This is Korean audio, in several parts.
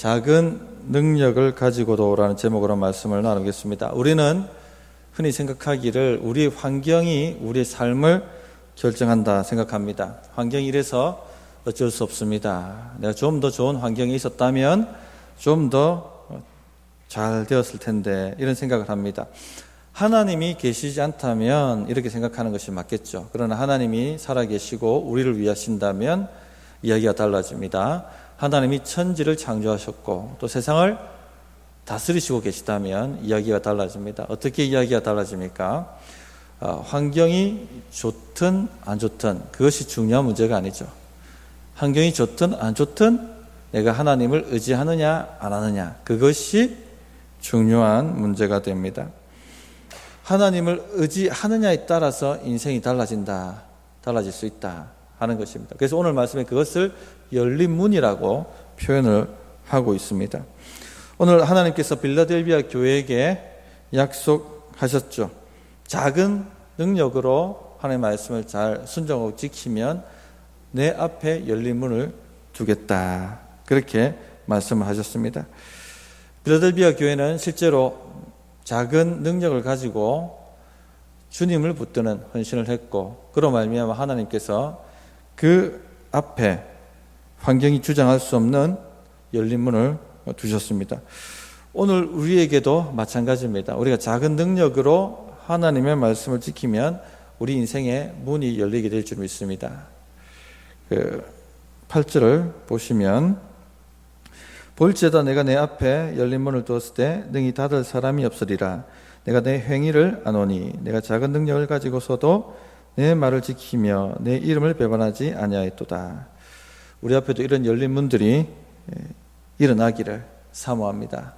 작은 능력을 가지고도라는 제목으로 말씀을 나누겠습니다. 우리는 흔히 생각하기를 우리의 환경이 우리의 삶을 결정한다 생각합니다. 환경이 이래서 어쩔 수 없습니다. 내가 좀 더 좋은 환경에 있었다면 좀 더 잘 되었을 텐데, 이런 생각을 합니다. 하나님이 계시지 않다면 이렇게 생각하는 것이 맞겠죠. 그러나 하나님이 살아계시고 우리를 위하신다면 이야기가 달라집니다. 하나님이 천지를 창조하셨고 또 세상을 다스리시고 계시다면 이야기가 달라집니다. 어떻게 이야기가 달라집니까? 환경이 좋든 안 좋든 그것이 중요한 문제가 아니죠. 환경이 좋든 안 좋든 내가 하나님을 의지하느냐 안 하느냐, 그것이 중요한 문제가 됩니다. 하나님을 의지하느냐에 따라서 인생이 달라질 수 있다 하는 것입니다. 그래서 오늘 말씀에 그것을 열린 문이라고 표현을 하고 있습니다. 오늘 하나님께서 빌라델비아 교회에게 약속하셨죠. 작은 능력으로 하나님의 말씀을 잘 순종하고 지키면 내 앞에 열린 문을 두겠다, 그렇게 말씀을 하셨습니다. 빌라델비아 교회는 실제로 작은 능력을 가지고 주님을 붙드는 헌신을 했고, 그로 말미암아 하나님께서 그 앞에 환경이 주장할 수 없는 열린 문을 두셨습니다. 오늘 우리에게도 마찬가지입니다. 우리가 작은 능력으로 하나님의 말씀을 지키면 우리 인생의 문이 열리게 될 줄 믿습니다. 8절을 보시면, 볼지어다 내가 내 앞에 열린 문을 두었을 때 능히 닫을 사람이 없으리라. 내가 내 행위를 아노니 내가 작은 능력을 가지고서도 내 말을 지키며 내 이름을 배반하지 아니하였도다. 우리 앞에도 이런 열린 문들이 일어나기를 사모합니다.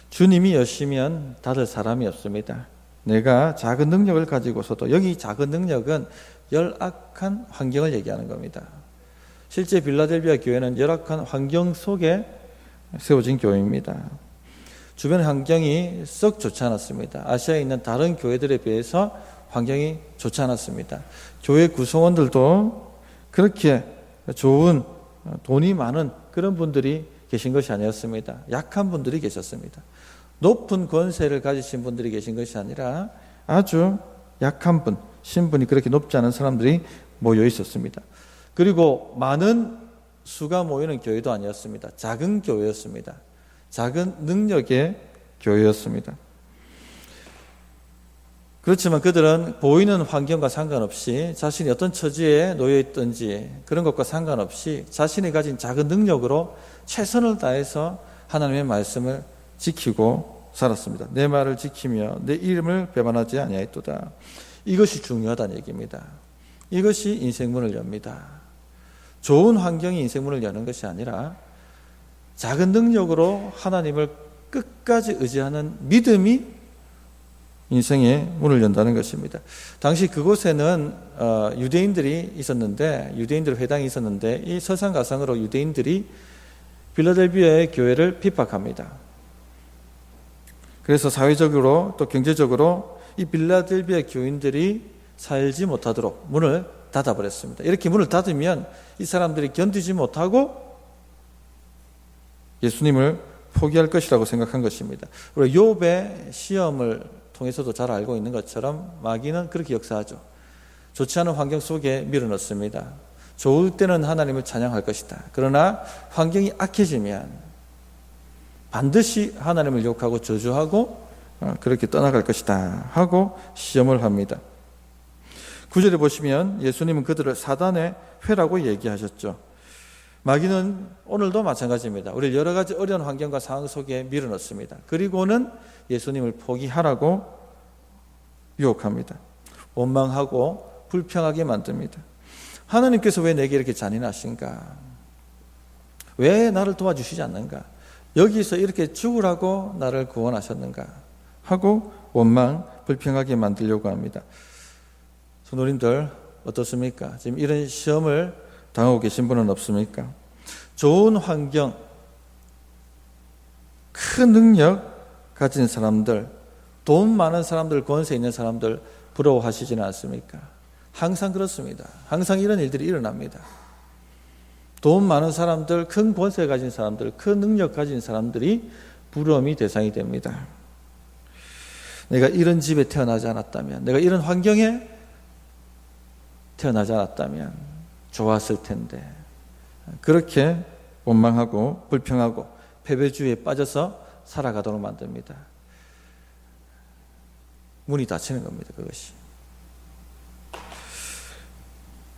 주님이 여시면 닫을 사람이 없습니다. 내가 작은 능력을 가지고서도, 여기 작은 능력은 열악한 환경을 얘기하는 겁니다. 실제 빌라델비아 교회는 열악한 환경 속에 세워진 교회입니다. 주변 환경이 썩 좋지 않았습니다. 아시아에 있는 다른 교회들에 비해서 환경이 좋지 않았습니다. 교회 구성원들도 그렇게 좋은, 돈이 많은 그런 분들이 계신 것이 아니었습니다. 약한 분들이 계셨습니다. 높은 권세를 가지신 분들이 계신 것이 아니라 아주 약한 분, 신분이 그렇게 높지 않은 사람들이 모여 있었습니다. 그리고 많은 수가 모이는 교회도 아니었습니다. 작은 교회였습니다. 작은 능력의 교회였습니다. 그렇지만 그들은 보이는 환경과 상관없이, 자신이 어떤 처지에 놓여 있든지 그런 것과 상관없이 자신이 가진 작은 능력으로 최선을 다해서 하나님의 말씀을 지키고 살았습니다. 내 말을 지키며 내 이름을 배반하지 아니하였도다. 이것이 중요하다는 얘기입니다. 이것이 인생문을 엽니다. 좋은 환경이 인생문을 여는 것이 아니라 작은 능력으로 하나님을 끝까지 의지하는 믿음이 인생의 문을 연다는 것입니다. 당시 그곳에는 유대인들이 있었는데, 유대인들 회당이 있었는데, 이 설상가상으로 유대인들이 빌라델비아의 교회를 핍박합니다. 그래서 사회적으로 또 경제적으로 이 빌라델비아 교인들이 살지 못하도록 문을 닫아버렸습니다. 이렇게 문을 닫으면 이 사람들이 견디지 못하고 예수님을 포기할 것이라고 생각한 것입니다. 우리 욥의 시험을 통해서도 잘 알고 있는 것처럼 마귀는 그렇게 역사하죠. 좋지 않은 환경 속에 밀어넣습니다. 좋을 때는 하나님을 찬양할 것이다. 그러나 환경이 악해지면 반드시 하나님을 욕하고 저주하고 그렇게 떠나갈 것이다 하고 시험을 합니다. 9절에 보시면 예수님은 그들을 사단의 회라고 얘기하셨죠. 마귀는 오늘도 마찬가지입니다. 우리를 여러 가지 어려운 환경과 상황 속에 밀어넣습니다. 그리고는 예수님을 포기하라고 유혹합니다. 원망하고 불평하게 만듭니다. 하나님께서 왜 내게 이렇게 잔인하신가? 왜 나를 도와주시지 않는가? 여기서 이렇게 죽으라고 나를 구원하셨는가? 하고 원망, 불평하게 만들려고 합니다. 성도님들 어떻습니까? 지금 이런 시험을 당하고 계신 분은 없습니까? 좋은 환경, 큰 능력 가진 사람들, 돈 많은 사람들, 권세 있는 사람들 부러워하시지는 않습니까? 항상 그렇습니다. 항상 이런 일들이 일어납니다. 돈 많은 사람들, 큰 권세 가진 사람들, 큰 능력 가진 사람들이 부러움이 대상이 됩니다. 내가 이런 집에 태어나지 않았다면, 내가 이런 환경에 태어나지 않았다면 좋았을 텐데, 그렇게 원망하고 불평하고 패배주의에 빠져서 살아가도록 만듭니다. 문이 닫히는 겁니다. 그것이.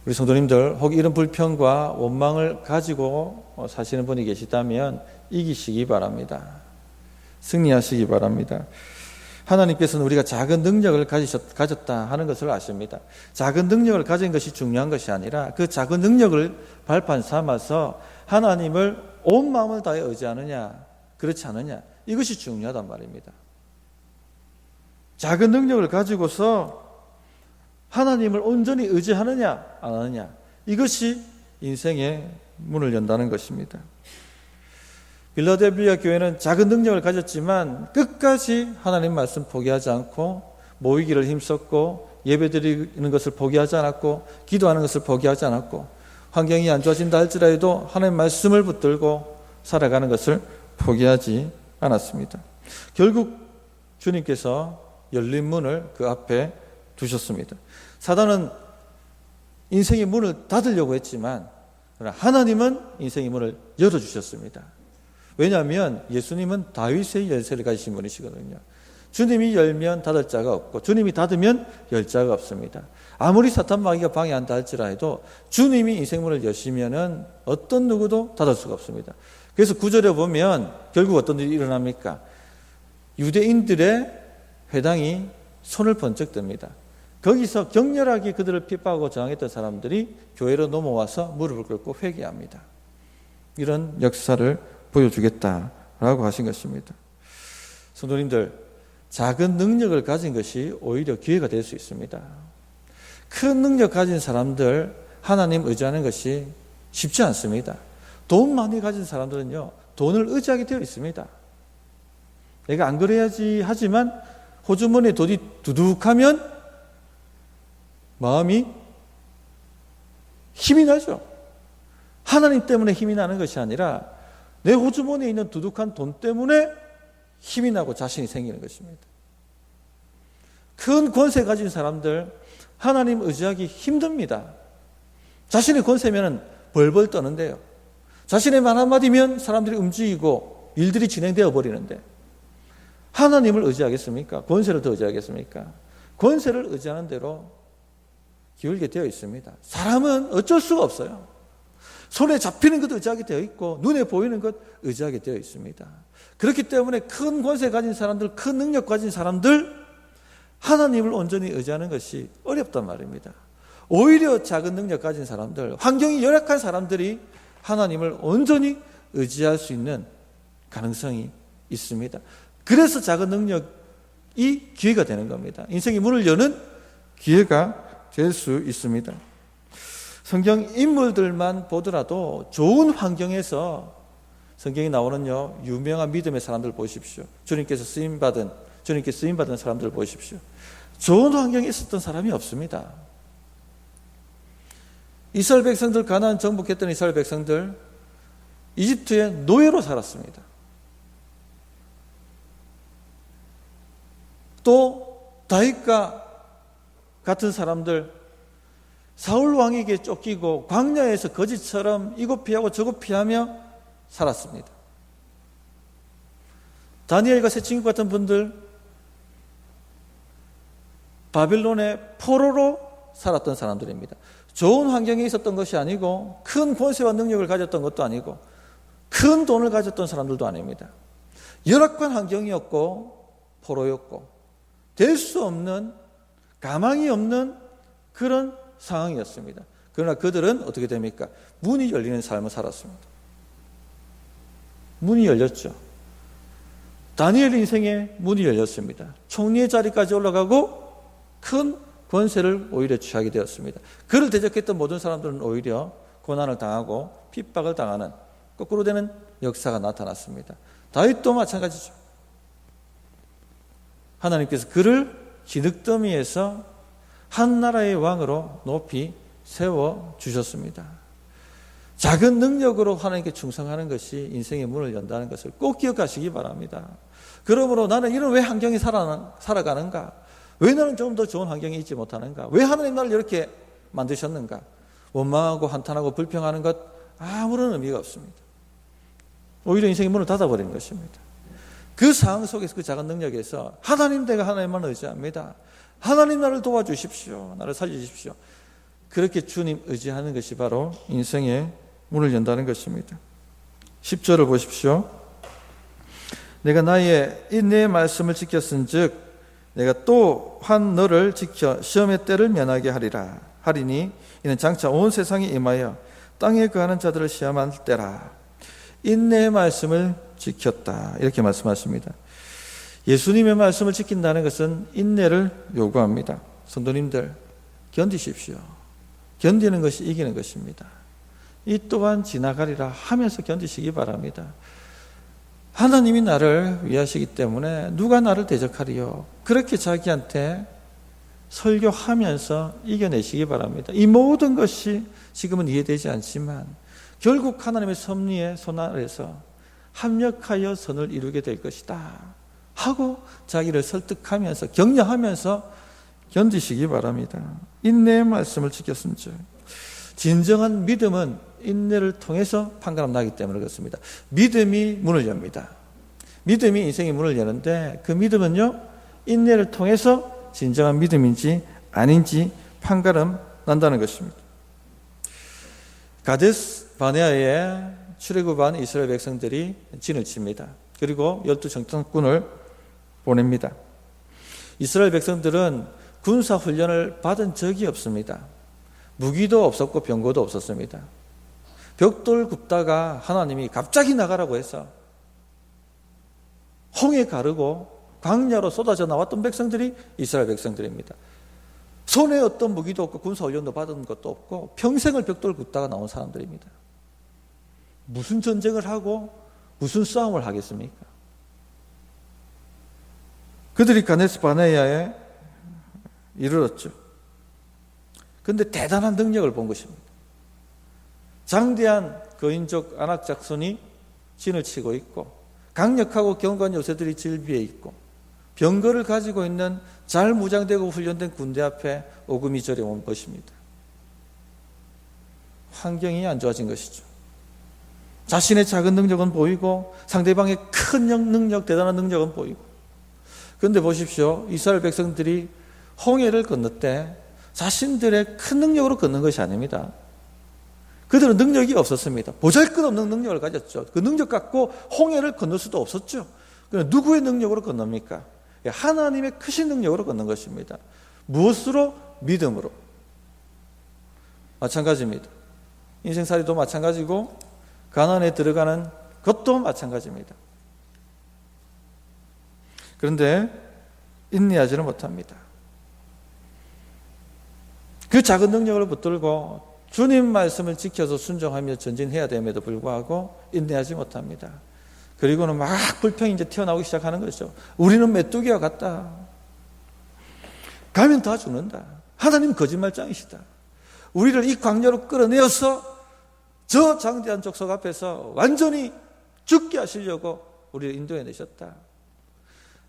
우리 성도님들, 혹 이런 불평과 원망을 가지고 사시는 분이 계시다면 이기시기 바랍니다. 승리하시기 바랍니다. 하나님께서는 우리가 작은 능력을 가졌다 하는 것을 아십니다. 작은 능력을 가진 것이 중요한 것이 아니라 그 작은 능력을 발판 삼아서 하나님을 온 마음을 다해 의지하느냐, 그렇지 않느냐, 이것이 중요하단 말입니다. 작은 능력을 가지고서 하나님을 온전히 의지하느냐 안 하느냐, 이것이 인생의 문을 연다는 것입니다. 빌라델비아 교회는 작은 능력을 가졌지만 끝까지 하나님 말씀 포기하지 않고 모이기를 힘썼고 예배드리는 것을 포기하지 않았고 기도하는 것을 포기하지 않았고 환경이 안 좋아진다 할지라도 하나님 말씀을 붙들고 살아가는 것을 포기하지 않았습니다. 결국 주님께서 열린 문을 그 앞에 두셨습니다. 사단은 인생의 문을 닫으려고 했지만 하나님은 인생의 문을 열어주셨습니다. 왜냐하면 예수님은 다윗의 열쇠를 가지신 분이시거든요. 주님이 열면 닫을 자가 없고 주님이 닫으면 열 자가 없습니다. 아무리 사탄 마귀가 방해한다 할지라도 주님이 인생문을 여시면은 어떤 누구도 닫을 수가 없습니다. 그래서 구절에 보면 결국 어떤 일이 일어납니까? 유대인들의 회당이 손을 번쩍 듭니다. 거기서 격렬하게 그들을 핍박하고 저항했던 사람들이 교회로 넘어와서 무릎을 꿇고 회개합니다. 이런 역사를 보여주겠다라고 하신 것입니다. 성도님들, 작은 능력을 가진 것이 오히려 기회가 될 수 있습니다. 큰 능력 가진 사람들 하나님 의지하는 것이 쉽지 않습니다. 돈 많이 가진 사람들은요, 돈을 의지하게 되어 있습니다. 내가 안 그래야지 하지만 호주머니에 돈이 두둑하면 마음이 힘이 나죠. 하나님 때문에 힘이 나는 것이 아니라 내 호주머니에 있는 두둑한 돈 때문에 힘이 나고 자신이 생기는 것입니다. 큰 권세 가진 사람들 하나님 의지하기 힘듭니다. 자신의 권세면 벌벌 떠는데요. 자신의 말 한마디면 사람들이 움직이고 일들이 진행되어 버리는데 하나님을 의지하겠습니까? 권세를 더 의지하겠습니까? 권세를 의지하는 대로 기울게 되어 있습니다. 사람은 어쩔 수가 없어요. 손에 잡히는 것 의지하게 되어 있고 눈에 보이는 것 의지하게 되어 있습니다. 그렇기 때문에 큰 권세 가진 사람들, 큰 능력 가진 사람들 하나님을 온전히 의지하는 것이 어렵단 말입니다. 오히려 작은 능력 가진 사람들, 환경이 열악한 사람들이 하나님을 온전히 의지할 수 있는 가능성이 있습니다. 그래서 작은 능력이 기회가 되는 겁니다. 인생의 문을 여는 기회가 될 수 있습니다. 성경 인물들만 보더라도 좋은 환경에서 성경에 나오는요, 유명한 믿음의 사람들 보십시오. 주님께 쓰임받은 사람들 보십시오. 좋은 환경에 있었던 사람이 없습니다. 이스라엘 백성들, 가나안 정복했던 이스라엘 백성들 이집트의 노예로 살았습니다. 또 다윗과 같은 사람들 사울 왕에게 쫓기고 광야에서 거지처럼 이곳 피하고 저곳 피하며 살았습니다. 다니엘과 새 친구 같은 분들 바빌론의 포로로 살았던 사람들입니다. 좋은 환경에 있었던 것이 아니고 큰 권세와 능력을 가졌던 것도 아니고 큰 돈을 가졌던 사람들도 아닙니다. 열악한 환경이었고 포로였고 될 수 없는, 가망이 없는 그런 상황이었습니다. 그러나 그들은 어떻게 됩니까? 문이 열리는 삶을 살았습니다. 문이 열렸죠. 다니엘 인생에 문이 열렸습니다. 총리의 자리까지 올라가고 큰 권세를 오히려 취하게 되었습니다. 그를 대적했던 모든 사람들은 오히려 고난을 당하고 핍박을 당하는 거꾸로 되는 역사가 나타났습니다. 다윗도 마찬가지죠. 하나님께서 그를 기득더미에서 한 나라의 왕으로 높이 세워주셨습니다. 작은 능력으로 하나님께 충성하는 것이 인생의 문을 연다는 것을 꼭 기억하시기 바랍니다. 그러므로 나는 이런 왜 환경에 살아가는가? 왜 나는 좀 더 좋은 환경에 있지 못하는가? 왜 하나님 나를 이렇게 만드셨는가? 원망하고 한탄하고 불평하는 것 아무런 의미가 없습니다. 오히려 인생의 문을 닫아버리는 것입니다. 그 상황 속에서 그 작은 능력에서 하나님, 내가 하나님만 의지합니다. 하나님 나를 도와주십시오. 나를 살려주십시오. 그렇게 주님 의지하는 것이 바로 인생의 문을 연다는 것입니다. 10절을 보십시오. 내가 나의 인내의 말씀을 지켰은즉 내가 또한 너를 지켜 시험의 때를 면하게 하리니 이는 장차 온 세상에 임하여 땅에 거하는 자들을 시험할 때라. 인내의 말씀을 지켰다, 이렇게 말씀하십니다. 예수님의 말씀을 지킨다는 것은 인내를 요구합니다. 성도님들, 견디십시오. 견디는 것이 이기는 것입니다. 이 또한 지나가리라 하면서 견디시기 바랍니다. 하나님이 나를 위하시기 때문에 누가 나를 대적하리요? 그렇게 자기한테 설교하면서 이겨내시기 바랍니다. 이 모든 것이 지금은 이해되지 않지만 결국 하나님의 섭리의 손 아래서 합력하여 선을 이루게 될 것이다 하고 자기를 설득하면서 격려하면서 견디시기 바랍니다. 인내의 말씀을 지켰음즉. 진정한 믿음은 인내를 통해서 판가름 나기 때문에 그렇습니다. 믿음이 문을 엽니다. 믿음이 인생의 문을 여는데 그 믿음은요, 인내를 통해서 진정한 믿음인지 아닌지 판가름 난다는 것입니다. 가데스 바네아에 출애굽한 이스라엘 백성들이 진을 칩니다. 그리고 12 정탐꾼을 보냅니다. 이스라엘 백성들은 군사 훈련을 받은 적이 없습니다. 무기도 없었고 병거도 없었습니다. 벽돌 굽다가 하나님이 갑자기 나가라고 해서 홍해 가르고 광야로 쏟아져 나왔던 백성들이 이스라엘 백성들입니다. 손에 어떤 무기도 없고 군사 훈련도 받은 것도 없고 평생을 벽돌 굽다가 나온 사람들입니다. 무슨 전쟁을 하고 무슨 싸움을 하겠습니까? 그들이 가데스 바네아에 이르렀죠. 그런데 대단한 능력을 본 것입니다. 장대한 거인족 아낙 작손이 진을 치고 있고 강력하고 견고한 요새들이 질비해 있고 병거를 가지고 있는 잘 무장되고 훈련된 군대 앞에 오금이 저려온 것입니다. 환경이 안 좋아진 것이죠. 자신의 작은 능력은 보이고 상대방의 큰 능력, 대단한 능력은 보이고. 그런데 보십시오. 이스라엘 백성들이 홍해를 건넜대 자신들의 큰 능력으로 건넌 것이 아닙니다. 그들은 능력이 없었습니다. 보잘것없는 능력을 가졌죠. 그 능력 갖고 홍해를 건널 수도 없었죠. 그럼 누구의 능력으로 건넙니까? 하나님의 크신 능력으로 건넌 것입니다. 무엇으로? 믿음으로. 마찬가지입니다. 인생살이도 마찬가지고 가난에 들어가는 것도 마찬가지입니다. 그런데 인내하지는 못합니다. 그 작은 능력을 붙들고 주님 말씀을 지켜서 순종하며 전진해야 됨에도 불구하고 인내하지 못합니다. 그리고는 막 불평이 이제 튀어나오기 시작하는 거죠. 우리는 메뚜기와 같다. 가면 다 죽는다. 하나님 거짓말장이시다. 우리를 이 광야로 끌어내어서 저 장대한 족속 앞에서 완전히 죽게 하시려고 우리를 인도해 내셨다.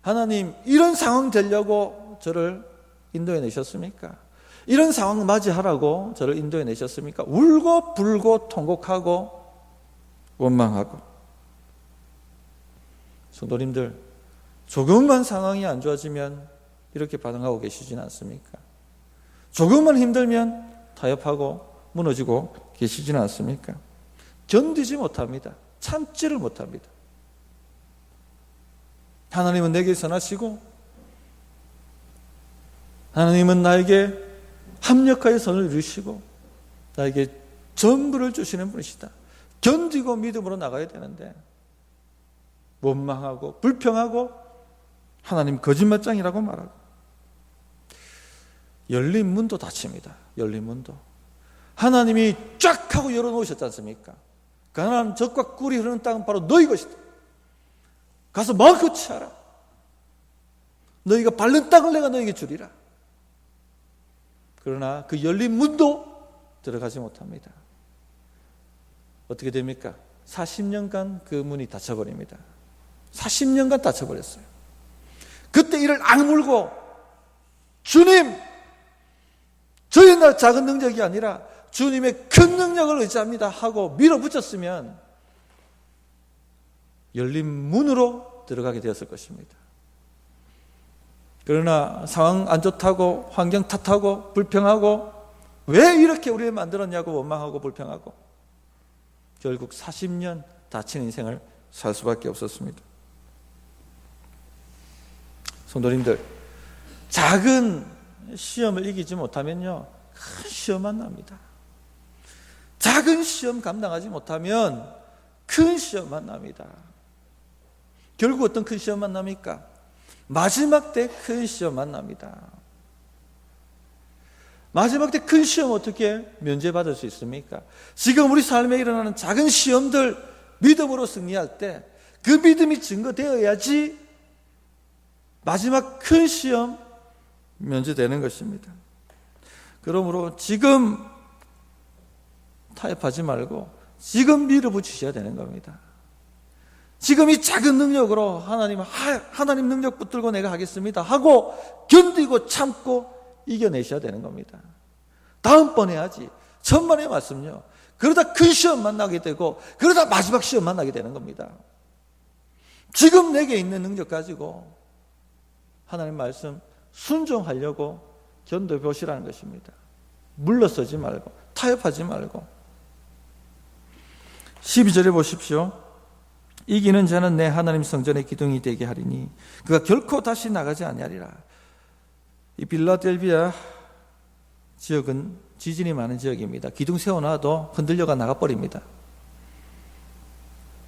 하나님, 이런 상황 되려고 저를 인도해 내셨습니까? 이런 상황을 맞이하라고 저를 인도해 내셨습니까? 울고 불고 통곡하고 원망하고. 성도님들, 조금만 상황이 안 좋아지면 이렇게 반응하고 계시지는 않습니까? 조금만 힘들면 타협하고 무너지고 계시지는 않습니까? 견디지 못합니다. 참지를 못합니다. 하나님은 내게 선하시고 하나님은 나에게 합력하여 선을 이루시고 나에게 전부를 주시는 분이시다. 견디고 믿음으로 나가야 되는데 원망하고 불평하고 하나님 거짓말장이라고 말하고 열린 문도 닫힙니다. 열린 문도. 하나님이 쫙 하고 열어놓으셨지 않습니까? 가나안 젖과 꿀이 흐르는 땅은 바로 너희 것이다. 가서 마음껏 취하라. 너희가 밟는 땅을 내가 너희에게 주리라. 그러나 그 열린 문도 들어가지 못합니다. 어떻게 됩니까? 40년간 그 문이 닫혀버립니다. 40년간 닫혀버렸어요. 그때 이를 악물고 주님, 저희 작은 능력이 아니라 주님의 큰 능력을 의지합니다 하고 밀어붙였으면 열린 문으로 들어가게 되었을 것입니다. 그러나 상황 안 좋다고, 환경 탓하고 불평하고, 왜 이렇게 우리를 만들었냐고 원망하고 불평하고, 결국 40년 닫힌 인생을 살 수밖에 없었습니다. 성도님들, 작은 시험을 이기지 못하면요, 큰 시험만 납니다. 작은 시험 감당하지 못하면 큰 시험만 납니다. 결국 어떤 큰 시험만 납니까? 마지막 때 큰 시험만 납니다. 마지막 때 큰 시험 어떻게 면제받을 수 있습니까? 지금 우리 삶에 일어나는 작은 시험들 믿음으로 승리할 때 그 믿음이 증거되어야지 마지막 큰 시험 면제되는 것입니다. 그러므로 지금 타협하지 말고 지금 밀어붙이셔야 되는 겁니다. 지금 이 작은 능력으로 하나님 능력 붙들고 내가 하겠습니다 하고 견디고 참고 이겨내셔야 되는 겁니다. 다음번에 하지. 천만의 말씀요. 그러다 큰 시험 만나게 되고 그러다 마지막 시험 만나게 되는 겁니다. 지금 내게 있는 능력 가지고 하나님 말씀 순종하려고 견뎌보시라는 것입니다. 물러서지 말고 타협하지 말고. 12절에 보십시오. 이기는 자는 내 하나님 성전의 기둥이 되게 하리니 그가 결코 다시 나가지 아니하리라. 이 빌라델비아 지역은 지진이 많은 지역입니다. 기둥 세워놔도 흔들려가 나가버립니다.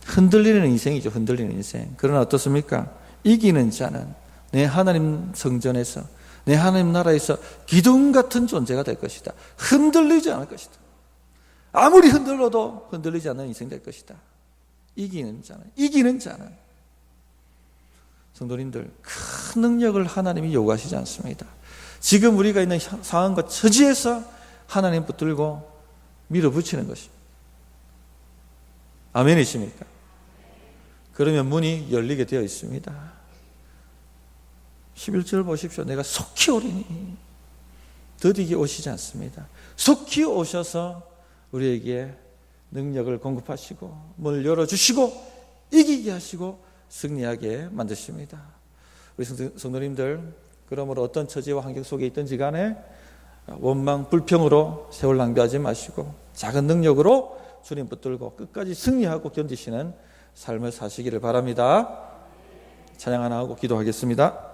흔들리는 인생이죠. 흔들리는 인생. 그러나 어떻습니까? 이기는 자는 내 하나님 성전에서, 내 하나님 나라에서 기둥 같은 존재가 될 것이다. 흔들리지 않을 것이다. 아무리 흔들려도 흔들리지 않는 인생 될 것이다. 이기는 자는 성도님들, 큰 능력을 하나님이 요구하시지 않습니다. 지금 우리가 있는 상황과 처지에서 하나님 붙들고 밀어붙이는 것입니다. 아멘이십니까? 그러면 문이 열리게 되어 있습니다. 11절 보십시오. 내가 속히 오리니. 더디게 오시지 않습니다. 속히 오셔서 우리에게 능력을 공급하시고 문을 열어주시고 이기게 하시고 승리하게 만드십니다. 우리 성도님들, 그러므로 어떤 처지와 환경 속에 있든지 간에 원망, 불평으로 세월 낭비하지 마시고 작은 능력으로 주님 붙들고 끝까지 승리하고 견디시는 삶을 사시기를 바랍니다. 찬양 하나 하고 기도하겠습니다.